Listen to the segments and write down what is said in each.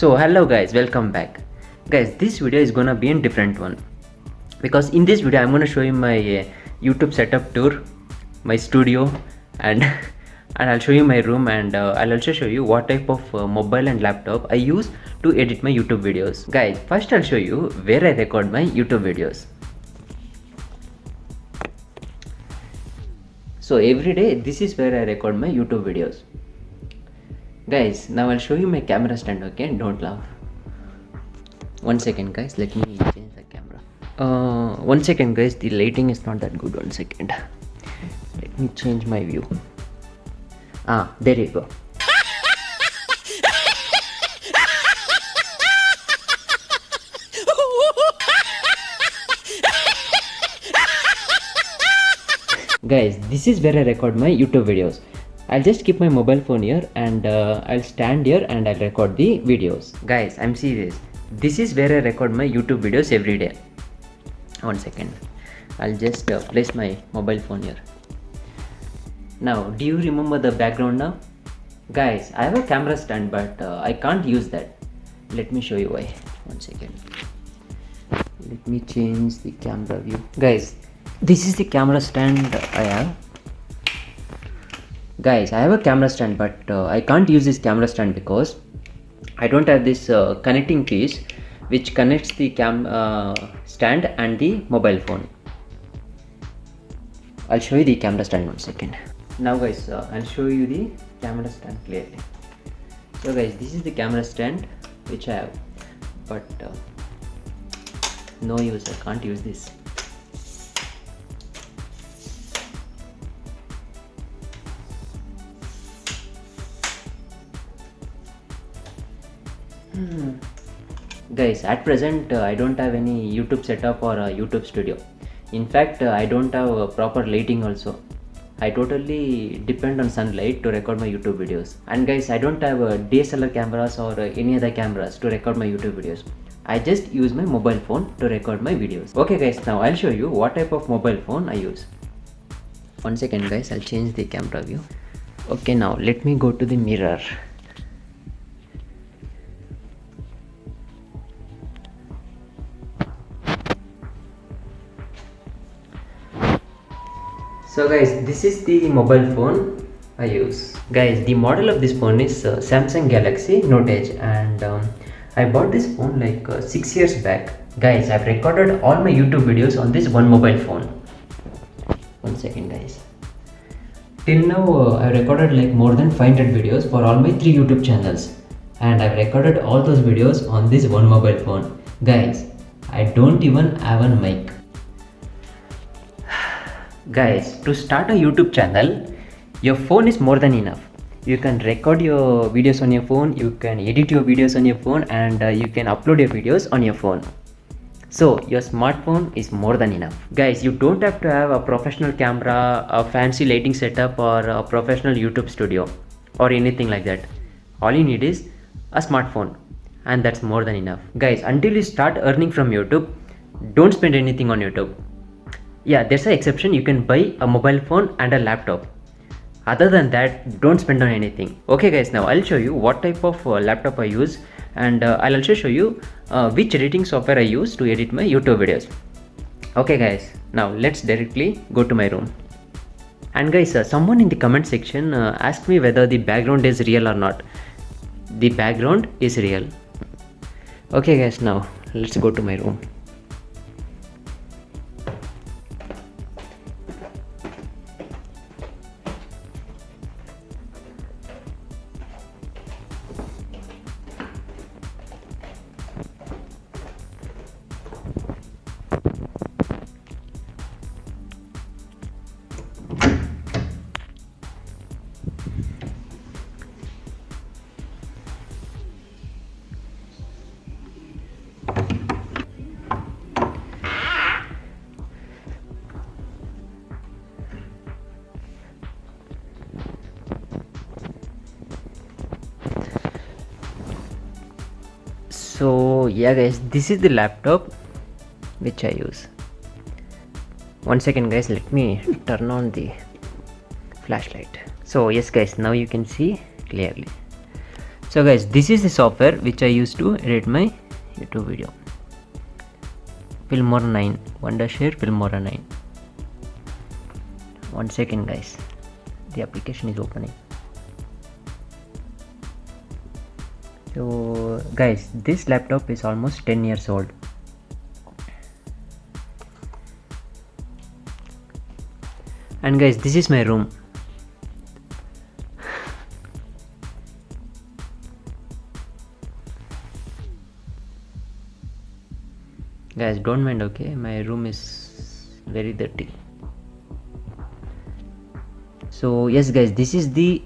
So hello guys, welcome back. Guys, this video is gonna be a different one because in this video I'm gonna show you my YouTube setup tour, my studio, and and I'll show you my room, and I'll also show you what type of mobile and laptop I use to edit my YouTube videos. Guys, first I'll show you where I record my YouTube videos. So every day this is where I record my YouTube videos. Guys, now I'll show you my camera stand, okay? Don't laugh. 1 second guys, let me change the camera. 1 second guys, the lighting is not that good. 1 second. Let me change my view. There you go. Guys, this is where I record my YouTube videos. I'll just keep my mobile phone here and I'll stand here and I'll record the videos. Guys, I'm serious. This is where I record my YouTube videos every day. 1 second. I'll just place my mobile phone here. Now, do you remember the background now? Guys, I have a camera stand but I can't use that. Let me show you why. 1 second. Let me change the camera view. Guys, this is the camera stand I have. Guys, I have a camera stand but I can't use this camera stand because I don't have this connecting piece which connects the stand and the mobile phone. I'll show you the camera stand 1 second. Now guys, I'll show you the camera stand clearly. So guys, this is the camera stand which I have, but no use, I can't use this. Guys, at present I don't have any YouTube setup or a YouTube studio. In fact, I don't have a proper lighting also. I totally depend on sunlight to record my YouTube videos. And guys, I don't have DSLR cameras or any other cameras to record my YouTube videos. I just use my mobile phone to record my videos. Okay guys, now I'll show you what type of mobile phone I use. 1 second guys, I'll change the camera view. Okay, now let me go to the mirror. So guys, this is the mobile phone I use. Guys, the model of this phone is Samsung Galaxy Note Edge, and I bought this phone like 6 years back. Guys, I've recorded all my YouTube videos on this one mobile phone. 1 second guys. Till now I've recorded like more than 500 videos for all my 3 YouTube channels, and I've recorded all those videos on this one mobile phone. Guys, I don't even have a mic. Guys, to start a YouTube channel, your phone is more than enough. You can record your videos on your phone, you can edit your videos on your phone, and you can upload your videos on your phone. So your smartphone is more than enough. Guys, you don't have to have a professional camera, a fancy lighting setup, or a professional YouTube studio or anything like that. All you need is a smartphone, and that's more than enough. Guys, until you start earning from YouTube, don't spend anything on YouTube. Yeah, there's an exception. You can buy a mobile phone and a laptop. Other than that, don't spend on anything. Okay guys, now I'll show you what type of laptop I use, and I'll also show you which editing software I use to edit my YouTube videos. Okay guys, now let's directly go to my room. And guys, someone in the comment section asked me whether the background is real or not. The background is real. Okay guys, now let's go to my room. So yeah guys, this is the laptop which I use. 1 second guys, let me turn on the flashlight. So yes guys, now you can see clearly. So guys, this is the software which I use to edit my YouTube video. Filmora 9, Wondershare Filmora 9. 1 second guys, the application is opening. So guys, this laptop is almost 10 years old. And guys, this is my room. Guys, don't mind, okay? My room is very dirty. So yes guys, this is the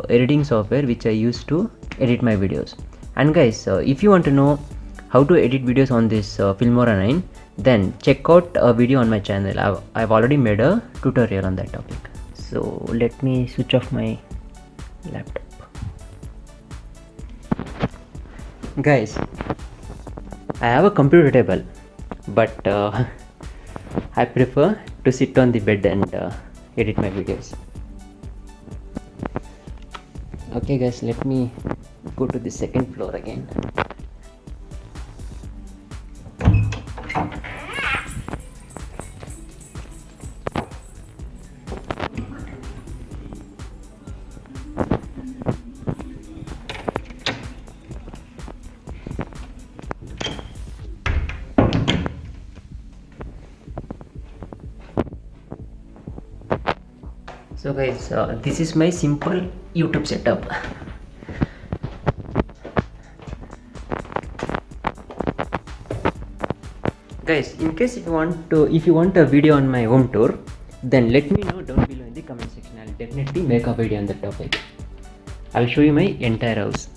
editing software which I use to edit my videos. And guys, if you want to know how to edit videos on this Filmora 9, then check out a video on my channel. I've already made a tutorial on that topic. So let me switch off my laptop. Guys, I have a computer table, but I prefer to sit on the bed and edit my videos. Okay guys, let me go to the second floor again. So guys, this is my simple YouTube setup. Guys, in case if you want a video on my home tour, then let me know down below in the comment section. I'll definitely make a video on that topic. I'll show you my entire house.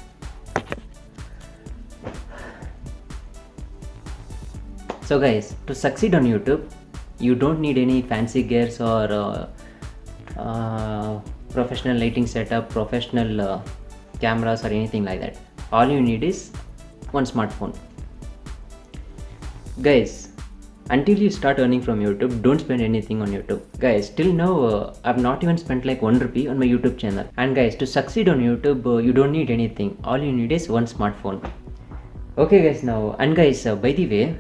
So guys, to succeed on YouTube, you don't need any fancy gears or professional lighting setup, professional cameras or anything like that. All you need is one smartphone. Guys, until you start earning from YouTube, don't spend anything on YouTube. Guys, till now I've not even spent like 1 rupee on my YouTube channel. And guys, to succeed on YouTube, you don't need anything. All you need is one smartphone. Okay guys, now, and guys, by the way,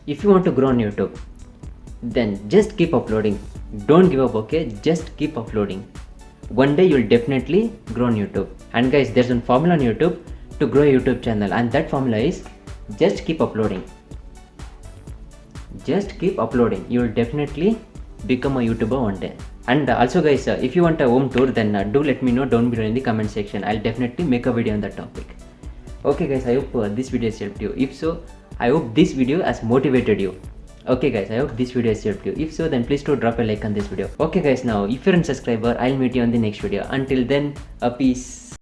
if you want to grow on YouTube, then just keep uploading. Don't give up, okay? Just keep uploading. One day you'll definitely grow on YouTube. And guys, there's one formula on YouTube to grow a YouTube channel, and that formula is just keep uploading. Just keep uploading. You will definitely become a YouTuber one day. And also guys, if you want a home tour, then do let me know down below in the comment section. I'll definitely make a video on that topic. Okay guys, I hope this video has helped you. If so, I hope this video has motivated you. Okay guys, I hope this video has helped you. If so, then please do drop a like on this video. Okay guys, now if you're a subscriber, I'll meet you on the next video. Until then, peace.